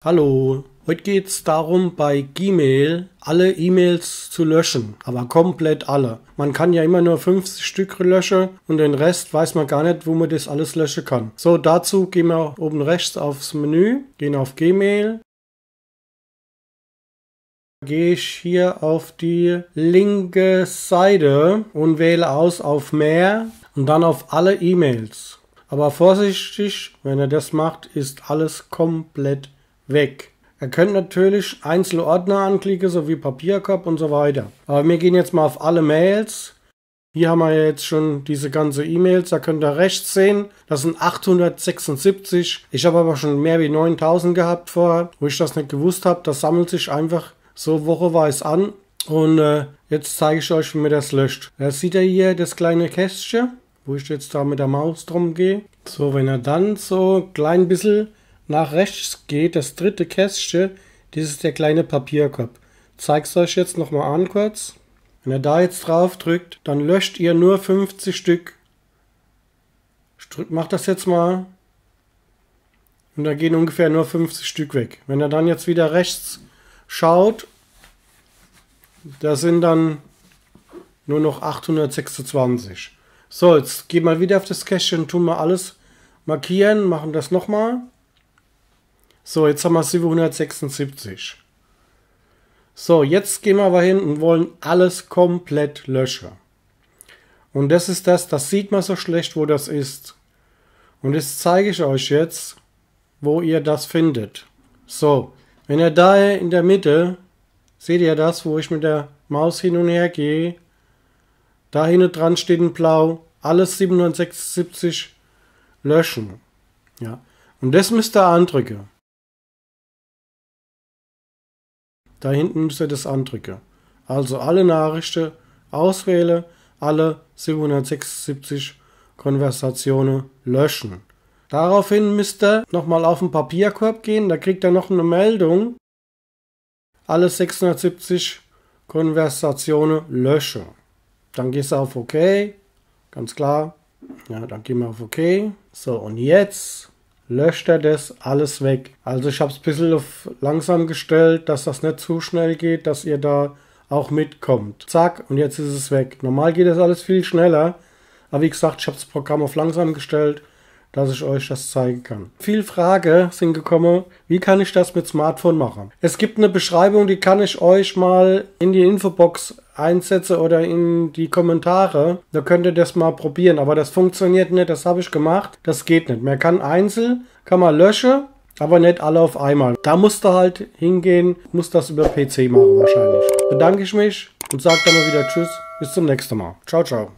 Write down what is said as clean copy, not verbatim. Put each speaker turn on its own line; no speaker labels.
Hallo, heute geht es darum, bei Gmail alle E-Mails zu löschen, aber komplett alle. Man kann ja immer nur 50 Stück löschen und den Rest weiß man gar nicht, wo man das alles löschen kann. So, dazu gehen wir oben rechts aufs Menü, gehen auf Gmail. Gehe ich hier auf die linke Seite und wähle aus auf Mehr und dann auf alle E-Mails. Aber vorsichtig, wenn er das macht, ist alles komplett weg. Ihr könnt natürlich einzelne Ordner anklicken, so wie Papierkorb und so weiter. Aber wir gehen jetzt mal auf alle Mails. Hier haben wir jetzt schon diese ganze E-Mails, da könnt ihr rechts sehen, das sind 876. Ich habe aber schon mehr wie 9000 gehabt vorher, wo ich das nicht gewusst habe. Das sammelt sich einfach so wocheweise an. Und jetzt zeige ich euch, wie man das löscht. Da seht ihr hier das kleine Kästchen, wo ich jetzt da mit der Maus drum gehe. So, wenn er dann so ein klein bisschen nach rechts geht, das dritte Kästchen, das ist der kleine Papierkorb. Ich zeige es euch jetzt nochmal an kurz. Wenn ihr da jetzt drauf drückt, dann löscht ihr nur 50 Stück. Macht das jetzt mal. Und da gehen ungefähr nur 50 Stück weg. Wenn ihr dann jetzt wieder rechts schaut, da sind dann nur noch 826. So, jetzt gehen wir wieder auf das Kästchen und tun wir alles markieren, machen das nochmal. So, jetzt haben wir 776. So, jetzt gehen wir aber hin und wollen alles komplett löschen. Und das ist das sieht man so schlecht, wo das ist. Und jetzt zeige ich euch jetzt, wo ihr das findet. So, wenn ihr da in der Mitte, seht ihr das, wo ich mit der Maus hin und her gehe, da hinten dran steht in blau, alles 776 löschen. Ja. Und das müsst ihr andrücken. Da hinten müsst ihr das andrücken. Also alle Nachrichten auswählen, alle 776 Konversationen löschen. Daraufhin müsst ihr nochmal auf den Papierkorb gehen, da kriegt ihr noch eine Meldung. Alle 670 Konversationen löschen. Dann gehst du auf OK, ganz klar. Ja, dann gehen wir auf OK. So, und jetzt löscht er das alles weg. Also ich habe es ein bisschen auf langsam gestellt, dass das nicht zu schnell geht, dass ihr da auch mitkommt. Zack, und jetzt ist es weg. Normal geht das alles viel schneller. Aber wie gesagt, ich habe das Programm auf langsam gestellt, dass ich euch das zeigen kann. Viele Fragen sind gekommen, wie kann ich das mit Smartphone machen? Es gibt eine Beschreibung, die kann ich euch mal in die Infobox einsetzen oder in die Kommentare. Da könnt ihr das mal probieren, aber das funktioniert nicht, das habe ich gemacht. Das geht nicht. Man kann kann man löschen, aber nicht alle auf einmal. Da musst du halt hingehen, muss das über PC machen wahrscheinlich. Bedanke ich mich und sage dann mal wieder Tschüss, bis zum nächsten Mal. Ciao, ciao.